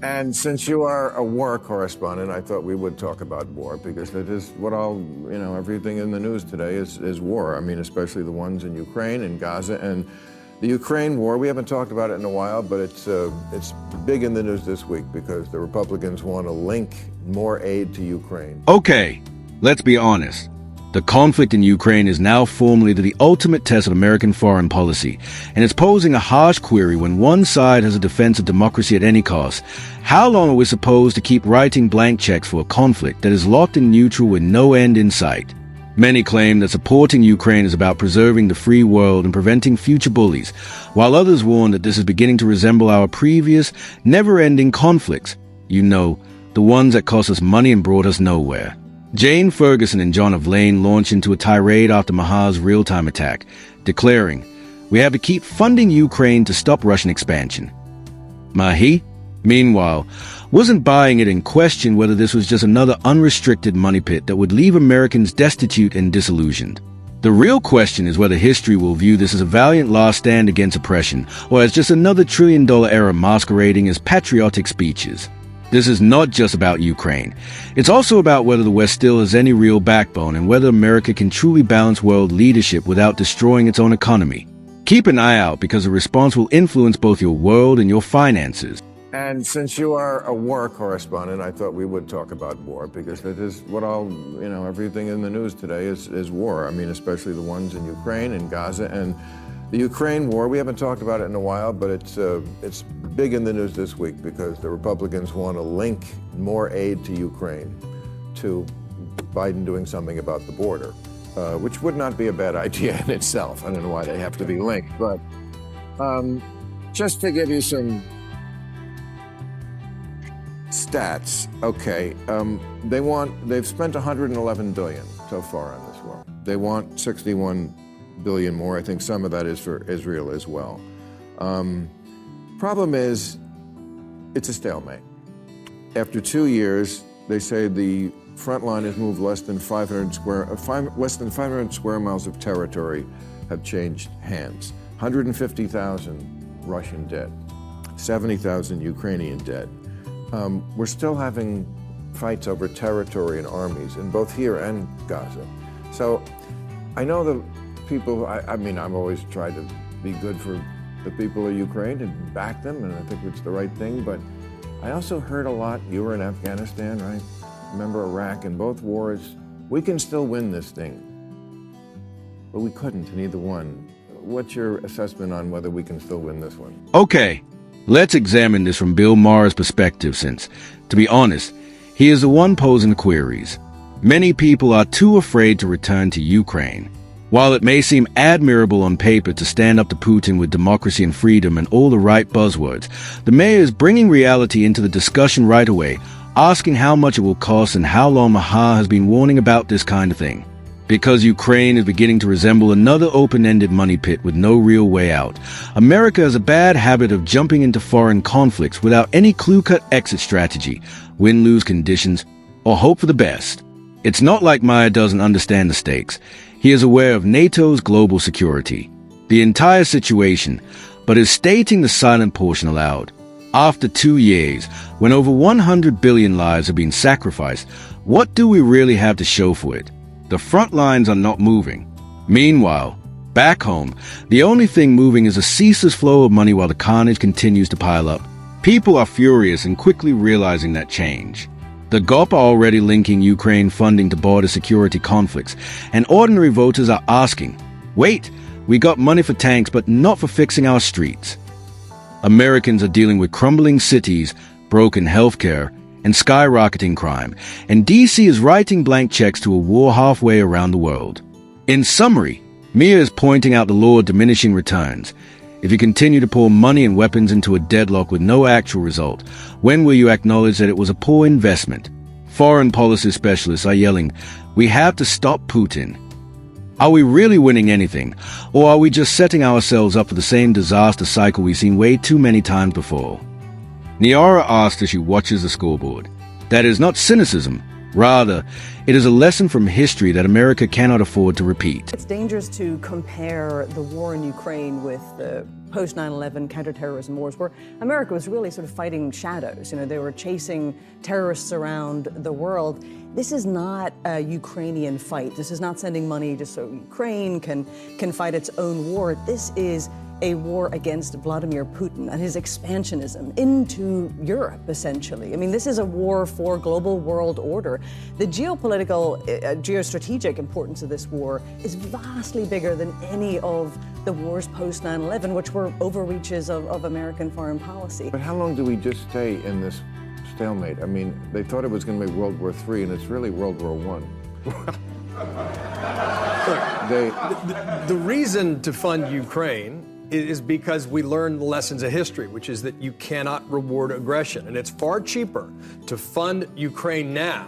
And since you are a war correspondent, I thought we would talk about war because it is what everything in the news today is war. I mean, especially the ones in Ukraine and Gaza and the Ukraine war. We haven't talked about it in a while, but it's big in the news this week because the Republicans want to link more aid to Ukraine. Okay, let's be honest. The conflict in Ukraine is now formally the ultimate test of American foreign policy, and it's posing a harsh query when one side has a defense of democracy at any cost. How long are we supposed to keep writing blank checks for a conflict that is locked in neutral with no end in sight? Many claim that supporting Ukraine is about preserving the free world and preventing future bullies, while others warn that this is beginning to resemble our previous, never-ending conflicts. You know, the ones that cost us money and brought us nowhere. Jane Ferguson and John of Lane launched into a tirade after Maher's real-time attack, declaring, "We have to keep funding Ukraine to stop Russian expansion." Maher, meanwhile, wasn't buying it and questioned whether this was just another unrestricted money pit that would leave Americans destitute and disillusioned. The real question is whether history will view this as a valiant last stand against oppression or as just another trillion-dollar era masquerading as patriotic speeches. This is not just about Ukraine. It's also about whether the West still has any real backbone and whether America can truly balance world leadership without destroying its own economy. Keep an eye out because the response will influence both your world and your finances. And since you are a war correspondent, I thought we would talk about war because it is what everything in the news today is war. I mean, especially the ones in Ukraine and Gaza and the Ukraine war. We haven't talked about it in a while, but it's big in the news this week because the Republicans want to link more aid to Ukraine to Biden doing something about the border, which would not be a bad idea in itself. I don't know why they have to be linked, but just to give you some stats, okay, they've spent $111 billion so far on this war. They want $61 billion more. I think some of that is for Israel as well. Problem is, it's a stalemate. After 2 years, they say the front line has moved less than 500 square miles of territory have changed hands. 150,000 Russian dead, 70,000 Ukrainian dead. We're still having fights over territory and armies in both here and Gaza. So I know the people, I've always tried to be good for the people of Ukraine and back them, and I think it's the right thing, but I also heard a lot, you were in Afghanistan, right? Remember Iraq, in both wars, we can still win this thing, but we couldn't in either one. What's your assessment on whether we can still win this one? Okay, let's examine this from Bill Maher's perspective since, to be honest, he is the one posing the queries. Many people are too afraid to return to Ukraine. While it may seem admirable on paper to stand up to Putin with democracy and freedom and all the right buzzwords, the mayor is bringing reality into the discussion right away, asking how much it will cost and how long Maher has been warning about this kind of thing. Because Ukraine is beginning to resemble another open-ended money pit with no real way out, America has a bad habit of jumping into foreign conflicts without any clear-cut exit strategy, win-lose conditions, or hope for the best. It's not like Maher doesn't understand the stakes. He is aware of NATO's global security, the entire situation, but is stating the silent portion aloud. After 2 years, when over 100 billion lives have been sacrificed, what do we really have to show for it? The front lines are not moving. Meanwhile, back home, the only thing moving is a ceaseless flow of money while the carnage continues to pile up. People are furious and quickly realizing that change. The GOP are already linking Ukraine funding to border security conflicts, and ordinary voters are asking, wait, we got money for tanks but not for fixing our streets. Americans are dealing with crumbling cities, broken healthcare, and skyrocketing crime, and DC is writing blank checks to a war halfway around the world. In summary, Maher is pointing out the law of diminishing returns. If you continue to pour money and weapons into a deadlock with no actual result, when will you acknowledge that it was a poor investment? Foreign policy specialists are yelling, we have to stop Putin. Are we really winning anything, or are we just setting ourselves up for the same disaster cycle we've seen way too many times before? Niara asked as she watches the scoreboard. That is not cynicism, Rather, it is a lesson from history that America cannot afford to repeat. It's dangerous to compare the war in Ukraine with the post-9/11 counterterrorism wars, where America was really sort of fighting shadows. They were chasing terrorists around the world. This is not a Ukrainian fight. This is not sending money just so Ukraine can fight its own war. This is a war against Vladimir Putin and his expansionism into Europe, essentially. I mean, this is a war for global world order. The geopolitical, geostrategic importance of this war is vastly bigger than any of the wars post 9/11, which were overreaches of American foreign policy. But how long do we just stay in this stalemate? I mean, they thought it was going to be World War III, and it's really World War I. The reason to fund Ukraine is because we learned the lessons of history, which is that you cannot reward aggression. And it's far cheaper to fund Ukraine now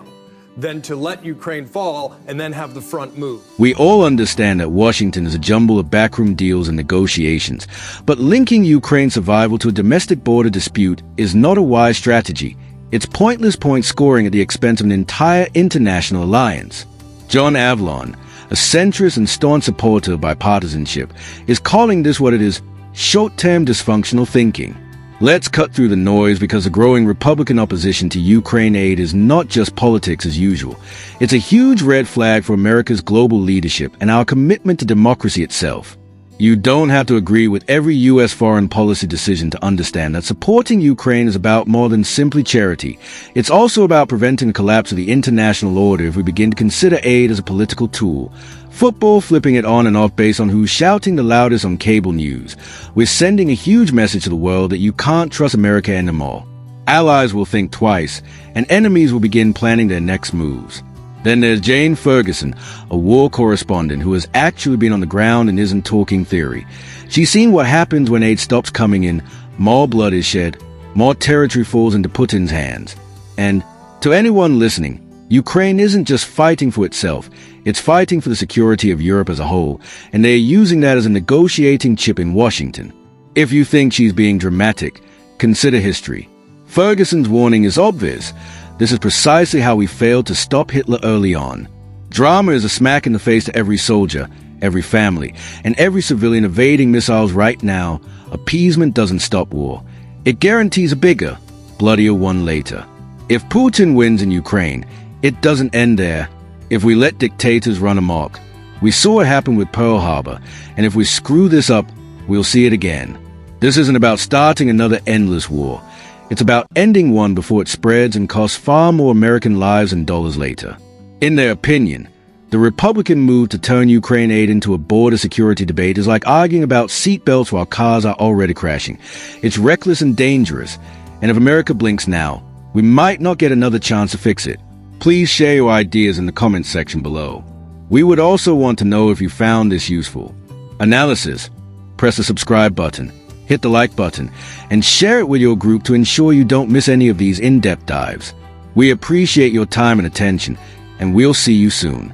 than to let Ukraine fall and then have the front move. We all understand that Washington is a jumble of backroom deals and negotiations, but linking Ukraine's survival to a domestic border dispute is not a wise strategy. It's pointless point scoring at the expense of an entire international alliance. John Avlon, a centrist and staunch supporter of bipartisanship, is calling this what it is: short-term dysfunctional thinking. Let's cut through the noise, because the growing Republican opposition to Ukraine aid is not just politics as usual. It's a huge red flag for America's global leadership and our commitment to democracy itself. You don't have to agree with every U.S. foreign policy decision to understand that supporting Ukraine is about more than simply charity. It's also about preventing the collapse of the international order if we begin to consider aid as a political tool. Football flipping it on and off based on who's shouting the loudest on cable news. We're sending a huge message to the world that you can't trust America anymore. Allies will think twice, and enemies will begin planning their next moves. Then there's Jane Ferguson, a war correspondent who has actually been on the ground and isn't talking theory. She's seen what happens when aid stops coming in. More blood is shed, more territory falls into Putin's hands. And to anyone listening, Ukraine isn't just fighting for itself, it's fighting for the security of Europe as a whole, and they're using that as a negotiating chip in Washington. If you think she's being dramatic, consider history. Ferguson's warning is obvious. This is precisely how we failed to stop Hitler early on. Drama is a smack in the face to every soldier, every family, and every civilian evading missiles right now. Appeasement doesn't stop war. It guarantees a bigger, bloodier one later. If Putin wins in Ukraine, it doesn't end there. If we let dictators run amok, we saw it happen with Pearl Harbor, and if we screw this up, we'll see it again. This isn't about starting another endless war. It's about ending one before it spreads and costs far more American lives and dollars later. In their opinion, the Republican move to turn Ukraine aid into a border security debate is like arguing about seatbelts while cars are already crashing. It's reckless and dangerous, and if America blinks now, we might not get another chance to fix it. Please share your ideas in the comments section below. We would also want to know if you found this useful. Analysis: press the subscribe button, hit the like button, and share it with your group to ensure you don't miss any of these in-depth dives. We appreciate your time and attention, and we'll see you soon.